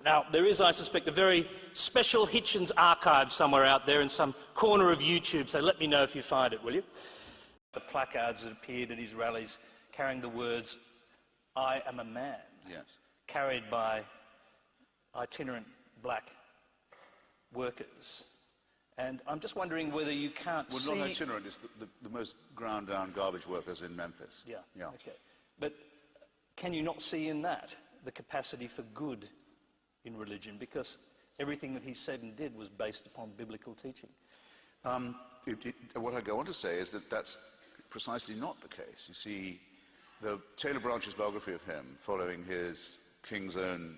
Now, there is, I suspect, a very special Hitchens archive somewhere out there in some corner of YouTube, so let me know if you find it, will you? The placards that appeared at his rallies carrying the words, "I am a man," yes, carried by itinerant black workers. And I'm just wondering whether you can't see... Well, not itinerant, it's the most ground-down garbage workers in Memphis. Yeah, okay. But can you not see in that the capacity for good in religion? Because everything that he said and did was based upon biblical teaching. What I go on to say is that that's precisely not the case. You see, the Taylor Branch's biography of him, following his King's Own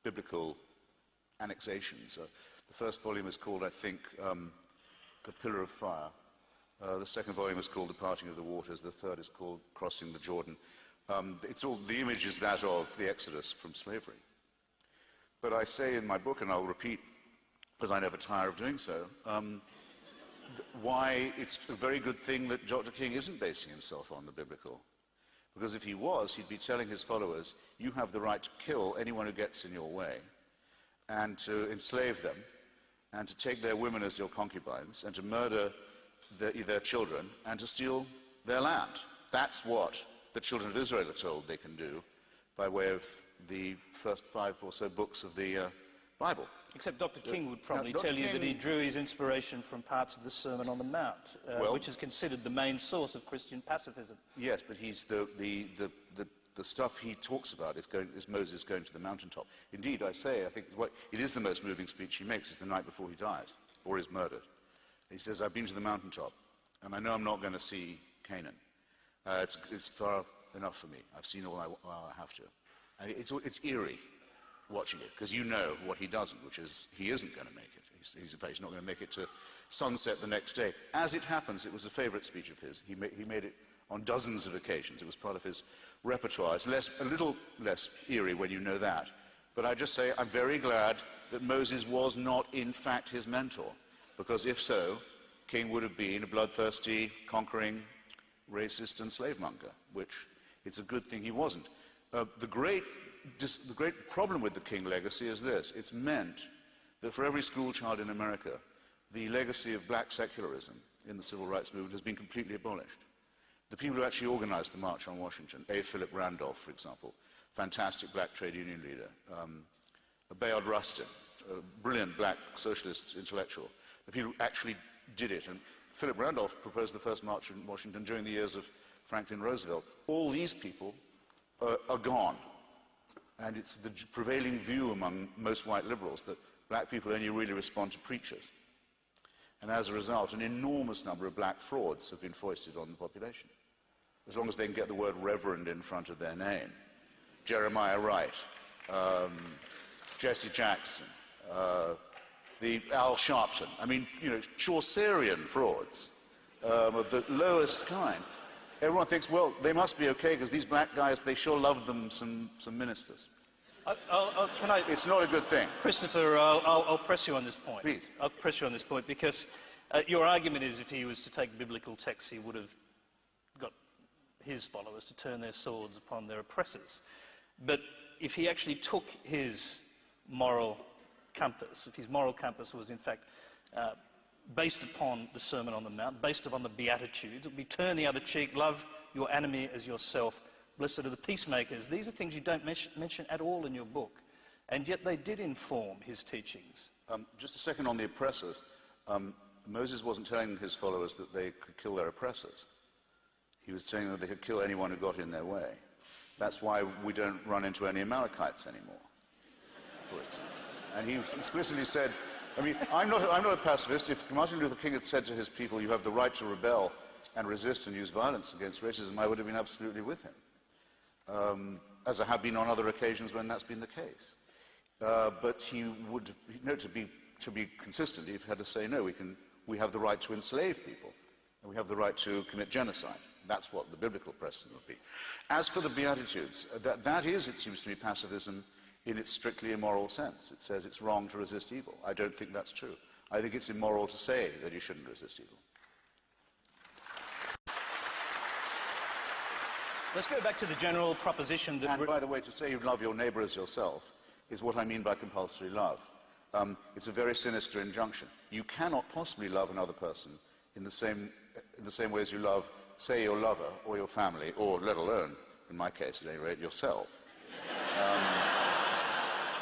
biblical annexations, the first volume is called, I think, The Pillar of Fire. The second volume is called The Parting of the Waters. The third is called Crossing the Jordan. The image is that of the Exodus from slavery. But I say in my book, and I'll repeat, because I never tire of doing so, why it's a very good thing that Dr. King isn't basing himself on the biblical. Because if he was, he'd be telling his followers, you have the right to kill anyone who gets in your way, and to enslave them, and to take their women as your concubines, and to murder their children, and to steal their land. That's what the children of Israel are told they can do by way of the first 5 or so books of the Bible. Except Dr. King would probably tell you that he drew his inspiration from parts of the Sermon on the Mount, which is considered the main source of Christian pacifism. Yes, but he's the stuff he talks about is Moses going to the mountaintop. Indeed, I think it is the most moving speech he makes is the night before he dies, or is murdered. He says, I've been to the mountaintop, and I know I'm not going to see Canaan. It's far enough for me. I've seen all I have to. And it's eerie watching it, because you know what he doesn't, which is he isn't going to make it. In fact, he's not going to make it to sunset the next day. As it happens, it was a favorite speech of his. He made it on dozens of occasions. It was part of his repertoire. It's a little less eerie when you know that. But I just say I'm very glad that Moses was not, in fact, his mentor. Because if so, King would have been a bloodthirsty, conquering, racist and slavemonger, which it's a good thing he wasn't. The great problem with the King legacy is this. It's meant that for every school child in America, the legacy of black secularism in the civil rights movement has been completely abolished. The people who actually organized the March on Washington, A. Philip Randolph, for example, fantastic black trade union leader, Bayard Rustin, a brilliant black socialist intellectual, the people who actually did it. And Philip Randolph proposed the first March in Washington during the years of Franklin Roosevelt. All these people are gone. And it's the prevailing view among most white liberals that black people only really respond to preachers. And as a result, an enormous number of black frauds have been foisted on the population, as long as they can get the word reverend in front of their name. Jeremiah Wright, Jesse Jackson, the Al Sharpton. I mean, Chaucerian frauds of the lowest kind. Everyone thinks, well, they must be okay because these black guys, they sure love them some ministers. It's not a good thing. Christopher, I'll press you on this point. Please. I'll press you on this point because your argument is if he was to take biblical texts, he would have got his followers to turn their swords upon their oppressors. But if he actually took his moral compass, if his moral compass was in fact based upon the Sermon on the Mount, based upon the Beatitudes, it would be turn the other cheek, love your enemy as yourself, blessed are the peacemakers. These are things you don't mention at all in your book, and yet they did inform his teachings. Just a second on the oppressors. Moses wasn't telling his followers that they could kill their oppressors. He was telling them that they could kill anyone who got in their way. That's why we don't run into any Amalekites anymore, for example. And he explicitly said, I mean, I'm not a pacifist. If Martin Luther King had said to his people, you have the right to rebel and resist and use violence against racism, I would have been absolutely with him, as I have been on other occasions when that's been the case. But he would, to be consistent, he had to say, no, we have the right to enslave people, and we have the right to commit genocide. That's what the biblical precedent would be. As for the Beatitudes, that is, it seems to me, pacifism in its strictly immoral sense. It says it's wrong to resist evil. I don't think that's true. I think it's immoral to say that you shouldn't resist evil. Let's go back to the general proposition that... And by the way, to say you love your neighbour as yourself is what I mean by compulsory love. It's a very sinister injunction. You cannot possibly love another person in the same way as you love, say, your lover or your family, or let alone, in my case at any rate, yourself.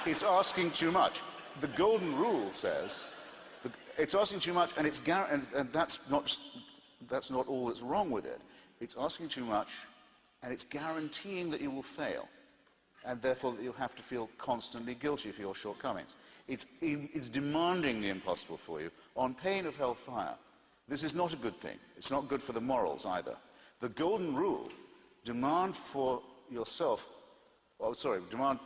It's asking too much. The golden rule says it's asking too much, and that's not all that's wrong with it. It's asking too much, and it's guaranteeing that you will fail, and therefore that you'll have to feel constantly guilty for your shortcomings. It's demanding the impossible for you on pain of hellfire. This is not a good thing. It's not good for the morals either. The golden rule, demand for yourself, demand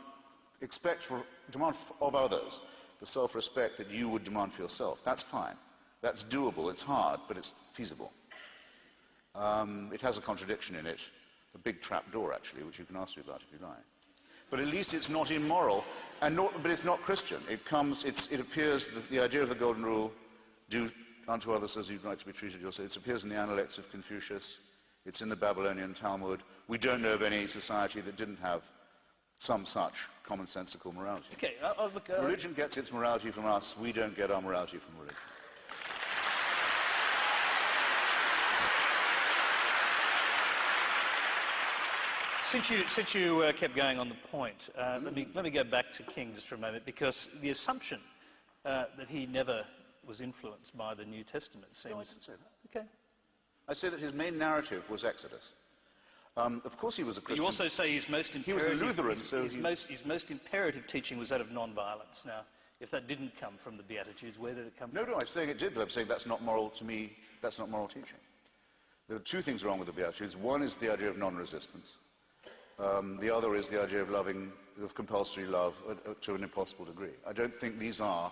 of others the self-respect that you would demand for yourself. That's fine. That's doable. It's hard, but it's feasible. It has a contradiction in it, a big trap door, actually, which you can ask me about if you like. But at least it's not immoral, but it's not Christian. It appears that the idea of the golden rule, do unto others as you'd like to be treated yourself, it appears in the Analects of Confucius. It's in the Babylonian Talmud. We don't know of any society that didn't have some such commonsensical morality. Okay, look, religion gets its morality from us. We don't get our morality from religion. Since you kept going on the point, let me go back to King just for a moment, because the assumption that he never was influenced by the New Testament seems... No, I didn't say that. Okay. I say that his main narrative was Exodus. Of course he was a Christian. You also say his most imperative... He was a Lutheran, so his most imperative teaching was that of non-violence. Now, if that didn't come from the Beatitudes, where did it come from? No, I'm saying it did, but I'm saying that's not moral to me. That's not moral teaching. There are two things wrong with the Beatitudes. One is the idea of non-resistance. The other is the idea of compulsory love to an impossible degree. I don't think these are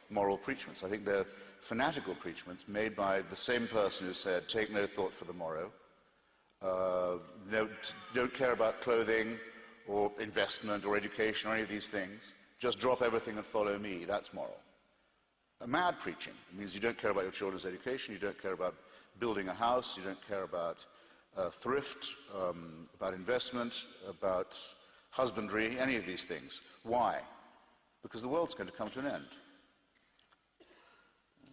moral preachments. I think they're fanatical preachments made by the same person who said, take no thought for the morrow, don't care about clothing or investment or education or any of these things, just drop everything and follow me. That's moral. A mad preaching means you don't care about your children's education, you don't care about building a house, you don't care about thrift, about investment, about husbandry, any of these things. Why? Because the world's going to come to an end.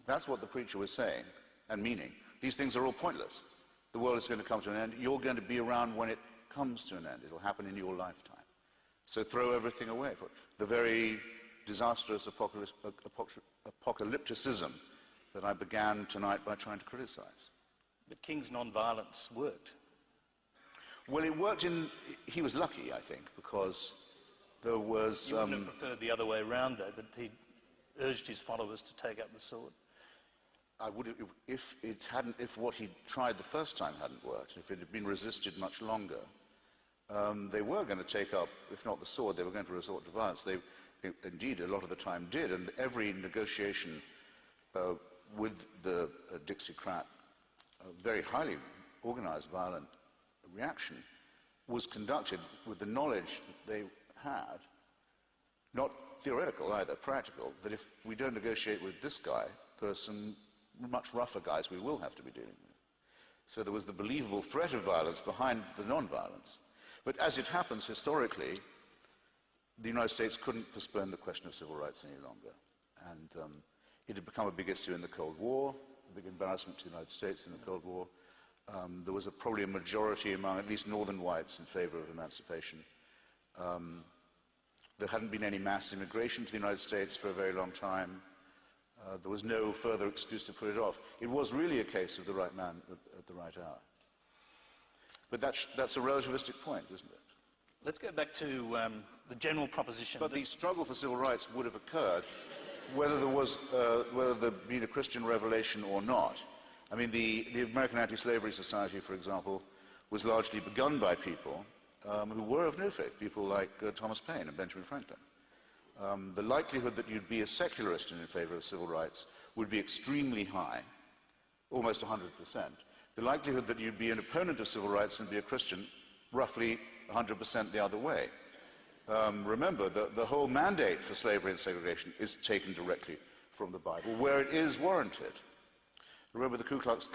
That's what the preacher was saying and meaning. These things are all pointless. The world is going to come to an end. You're going to be around when it comes to an end. It'll happen in your lifetime. So throw everything away. For the very disastrous apocalypticism that I began tonight by trying to criticize. But King's non-violence worked. Well, it worked he was lucky, I think, because there was... You wouldn't have preferred the other way around, though, that he urged his followers to take up the sword. I would have, if what he tried the first time hadn't worked, if it had been resisted much longer, they were going to take up, if not the sword, they were going to resort to violence. They, indeed, a lot of the time did, and every negotiation with the Dixiecrat, very highly organized violent reaction, was conducted with the knowledge that they had, not theoretical either, practical, that if we don't negotiate with this guy, there are some much rougher guys we will have to be dealing with. So there was the believable threat of violence behind the non-violence. But as it happens, historically, the United States couldn't postpone the question of civil rights any longer. And it had become a big issue in the Cold War, a big embarrassment to the United States in the Cold War. There was probably a majority among at least northern whites in favor of emancipation. There hadn't been any mass immigration to the United States for a very long time. There was no further excuse to put it off. It was really a case of the right man at the right hour. But that's a relativistic point, isn't it? Let's go back to the general proposition. But the struggle for civil rights would have occurred whether there'd been a Christian revelation or not. I mean, the American Anti-Slavery Society, for example, was largely begun by people who were of no faith, people like Thomas Paine and Benjamin Franklin. The likelihood that you'd be a secularist and in favor of civil rights would be extremely high, almost 100%. The likelihood that you'd be an opponent of civil rights and be a Christian, roughly 100% the other way. Remember, the whole mandate for slavery and segregation is taken directly from the Bible, where it is warranted. Remember, the Ku Klux